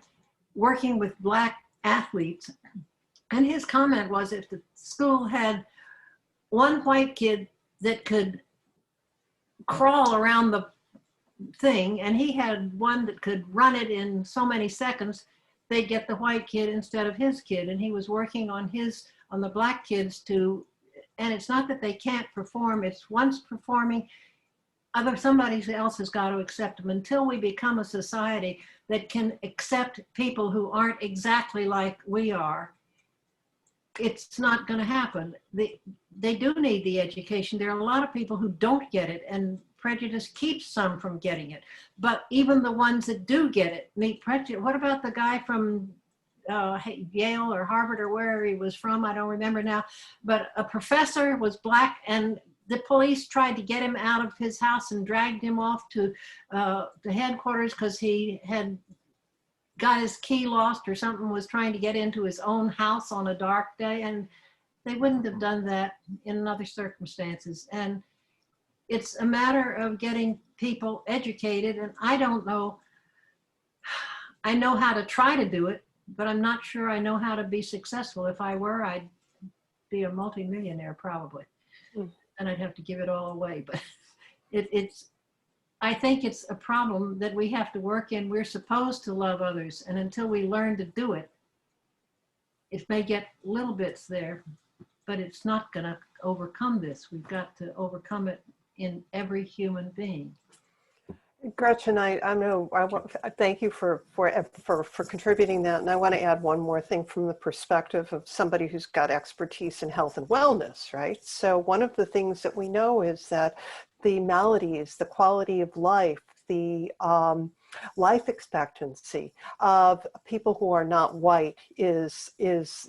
working with Black athletes. And his comment was, if the school had one white kid that could crawl around the thing, and he had one that could run it in so many seconds, they'd get the white kid instead of his kid. And he was working on the Black kids and it's not that they can't perform, it's once performing, somebody else has got to accept them. Until we become a society that can accept people who aren't exactly like we are, it's not going to happen. They do need the education. There are a lot of people who don't get it, and prejudice keeps some from getting it. But even the ones that do get it meet prejudice. What about the guy from Yale or Harvard or wherever he was from? I don't remember now. But a professor was Black, and the police tried to get him out of his house and dragged him off to the headquarters because he had got his key lost or something, was trying to get into his own house on a dark day. And they wouldn't have done that in other circumstances. And it's a matter of getting people educated. And I don't know, I know how to try to do it, but I'm not sure I know how to be successful. If I were, I'd be a multimillionaire probably. And I'd have to give it all away. But I think it's a problem that we have to work in. We're supposed to love others. And until we learn to do it, it may get little bits there, but it's not going to overcome this. We've got to overcome it in every human being. Gretchen, thank you for contributing that. And I want to add one more thing from the perspective of somebody who's got expertise in health and wellness, right? So one of the things that we know is that the maladies, the quality of life, the life expectancy of people who are not white is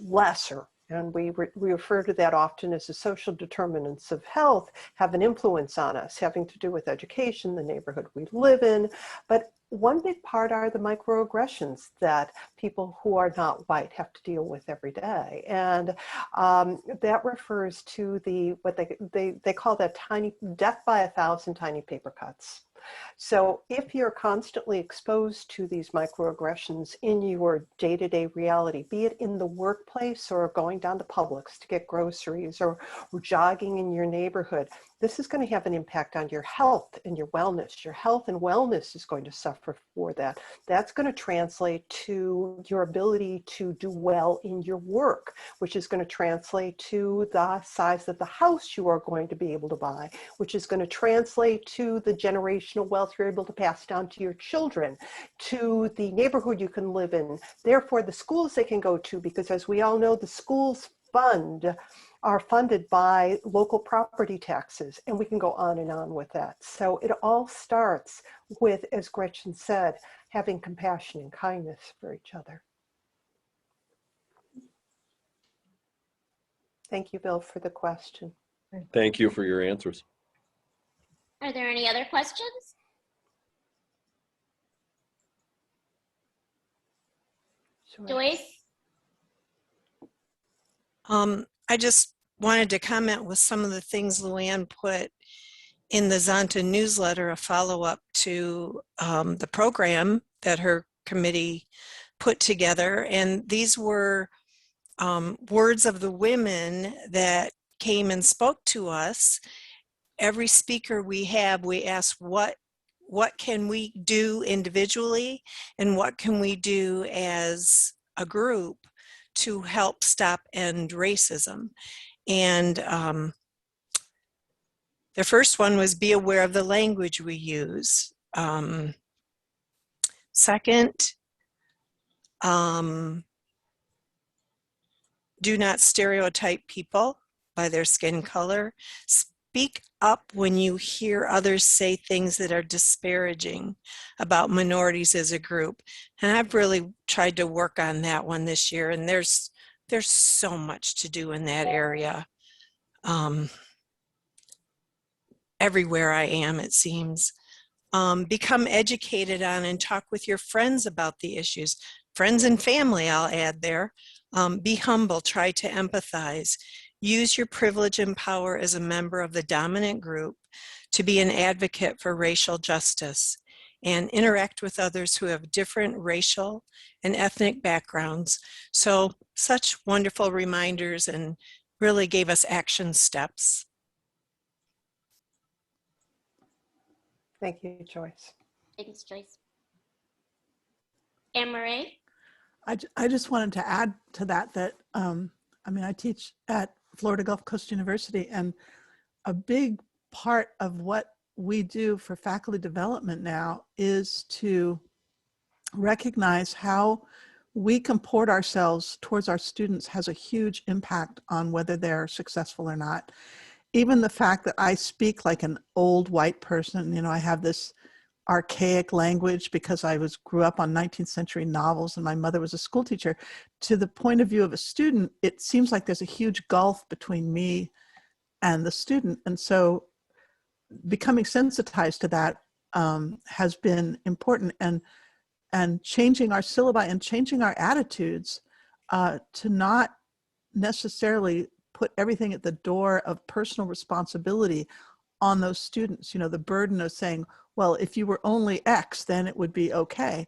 lesser. And we refer to that often as the social determinants of health have an influence on us, having to do with education, the neighborhood we live in. But one big part are the microaggressions that people who are not white have to deal with every day. And that refers to what they call that tiny death by 1,000 tiny paper cuts. So if you're constantly exposed to these microaggressions in your day-to-day reality, be it in the workplace or going down to Publix to get groceries or jogging in your neighborhood, this is going to have an impact on your health and your wellness. Your health and wellness is going to suffer for that. That's going to translate to your ability to do well in your work, which is going to translate to the size of the house you are going to be able to buy, which is going to translate to the generational wealth you're able to pass down to your children, to the neighborhood you can live in, therefore the schools they can go to, because as we all know, the schools are funded by local property taxes, and we can go on and on with that. So it all starts with, as Gretchen said, having compassion and kindness for each other. Thank you, Bill, for the question. Thank you for your answers. Are there any other questions? Sure. Joyce? I just wanted to comment with some of the things Luann put in the Zonta newsletter, a follow-up to the program that her committee put together. And these were words of the women that came and spoke to us. Every speaker we have, we ask what can we do individually and what can we do as a group to help stop end racism. And the first one was be aware of the language we use. Second, do not stereotype people by their skin color. Speak up when you hear others say things that are disparaging about minorities as a group. And I've really tried to work on that one this year, and there's so much to do in that area. Everywhere I am, it seems. Become educated on and talk with your friends about the issues. Friends and family, I'll add there. Be humble, try to empathize. Use your privilege and power as a member of the dominant group to be an advocate for racial justice and interact with others who have different racial and ethnic backgrounds. So such wonderful reminders and really gave us action steps. Thank you, Joyce. Thanks, Joyce. Anne Marie? I just wanted to add to that, I mean, I teach at Florida Gulf Coast University, and a big part of what we do for faculty development now is to recognize how we comport ourselves towards our students has a huge impact on whether they're successful or not. Even the fact that I speak like an old white person, you know, I have this archaic language because I grew up on 19th century novels and my mother was a school teacher. To the point of view of a student, it seems like there's a huge gulf between me and the student. And so becoming sensitized to that has been important, and changing our syllabi and changing our attitudes to not necessarily put everything at the door of personal responsibility on those students. You know, the burden of saying, well, if you were only X, then it would be okay,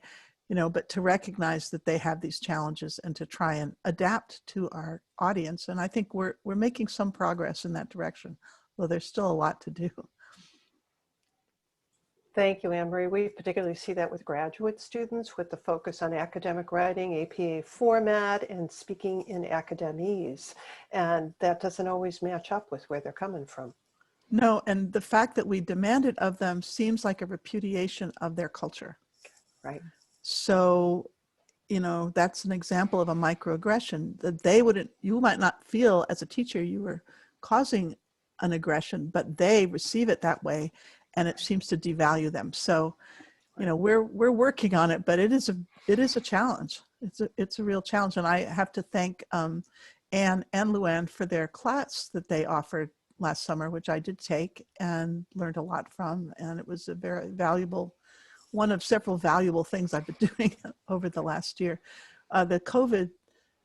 you know, but to recognize that they have these challenges and to try and adapt to our audience. And I think we're making some progress in that direction, though there's still a lot to do. Thank you, Anne-Marie. We particularly see that with graduate students with the focus on academic writing, APA format, and speaking in academese. And that doesn't always match up with where they're coming from. No, and the fact that we demand it of them seems like a repudiation of their culture. Right. So, you know, that's an example of a microaggression that you might not feel as a teacher you were causing an aggression, but they receive it that way, and it seems to devalue them. So, you know, we're working on it, but it is a challenge. It's a real challenge, and I have to thank Anne and Luann for their class that they offered last summer, which I did take and learned a lot from, and it was a very valuable, one of several valuable things I've been doing over the last year. The COVID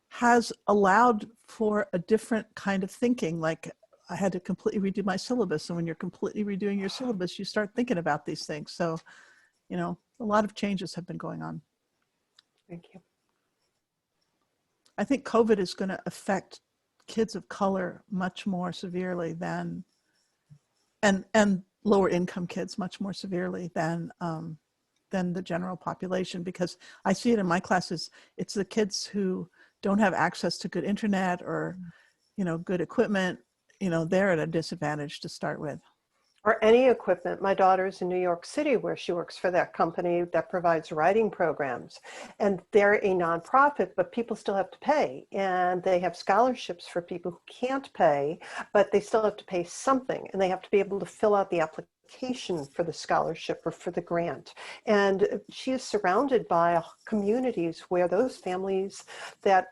has allowed for a different kind of thinking. Like, I had to completely redo my syllabus, and when you're completely redoing your syllabus, you start thinking about these things. So, you know, a lot of changes have been going on. Thank you. I think COVID is going to affect kids of color much more severely than, and lower income kids much more severely than the general population, because I see it in my classes. It's the kids who don't have access to good internet or, you know, good equipment. You know, they're at a disadvantage to start with. Or any equipment. My daughter's in New York City, where she works for that company that provides writing programs. And they're a nonprofit, but people still have to pay. And they have scholarships for people who can't pay, but they still have to pay something. And they have to be able to fill out the application for the scholarship or for the grant. And she is surrounded by communities where those families that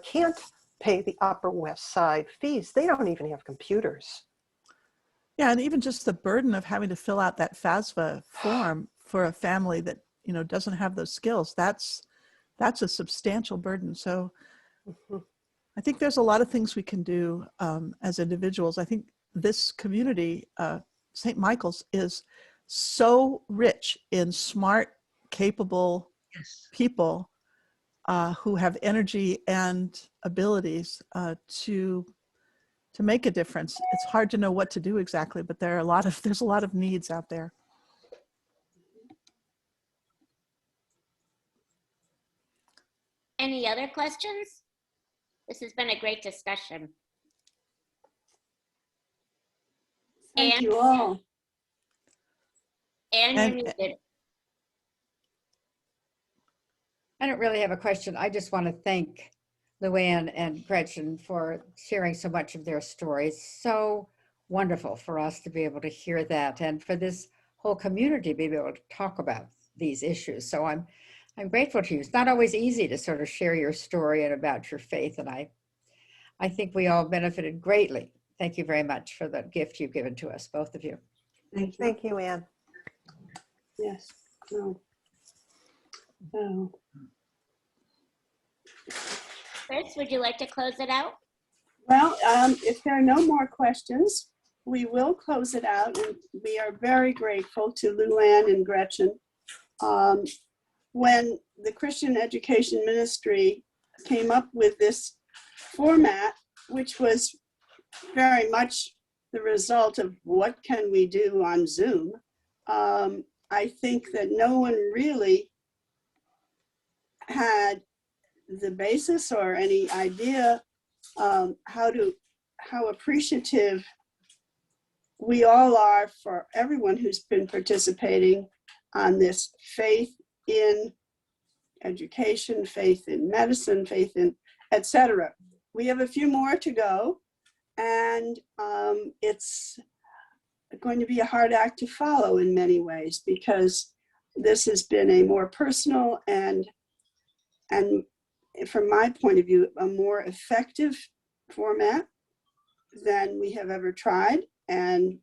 can't pay the Upper West Side fees, they don't even have computers. Yeah, and even just the burden of having to fill out that FAFSA form for a family that, you know, doesn't have those skills, that's a substantial burden. So I think there's a lot of things we can do as individuals. I think this community, St. Michael's, is so rich in smart, capable people who have energy and abilities to make a difference. It's hard to know what to do exactly, but there's a lot of needs out there. Any other questions? This has been a great discussion. Thank And you all. you're And- muted. I don't really have a question. I just want to thank Luann and Gretchen for sharing so much of their stories. So wonderful for us to be able to hear that, and for this whole community to be able to talk about these issues. So I'm grateful to you. It's not always easy to sort of share your story and about your faith, and I think we all benefited greatly. Thank you very much for the gift you've given to us, both of you. Thank you. Thank you, Anne. Yes. No. No. Chris, would you like to close it out? Well, if there are no more questions, we will close it out. And we are very grateful to Luann and Gretchen. When the Christian Education Ministry came up with this format, which was very much the result of what can we do on Zoom, I think that no one really had the basis or any idea how appreciative we all are for everyone who's been participating on this faith in education, faith in medicine, faith in etc. We have a few more to go, and it's going to be a hard act to follow in many ways, because this has been a more personal and from my point of view, a more effective format than we have ever tried. And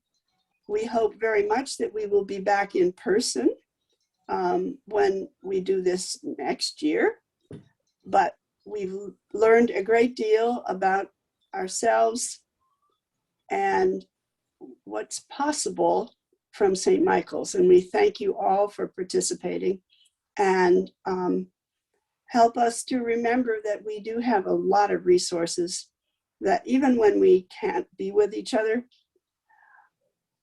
we hope very much that we will be back in person when we do this next year. But we've learned a great deal about ourselves and what's possible from St. Michael's. And we thank you all for participating, and help us to remember that we do have a lot of resources, that even when we can't be with each other,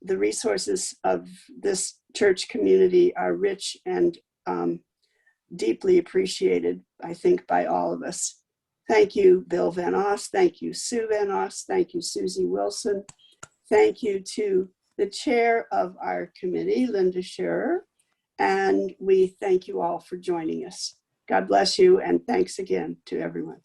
the resources of this church community are rich and deeply appreciated, I think, by all of us. Thank you, Bill Van Oss. Thank you, Sue Van Oss. Thank you, Susie Wilson. Thank you to the chair of our committee, Linda Scherer. And we thank you all for joining us. God bless you, and thanks again to everyone.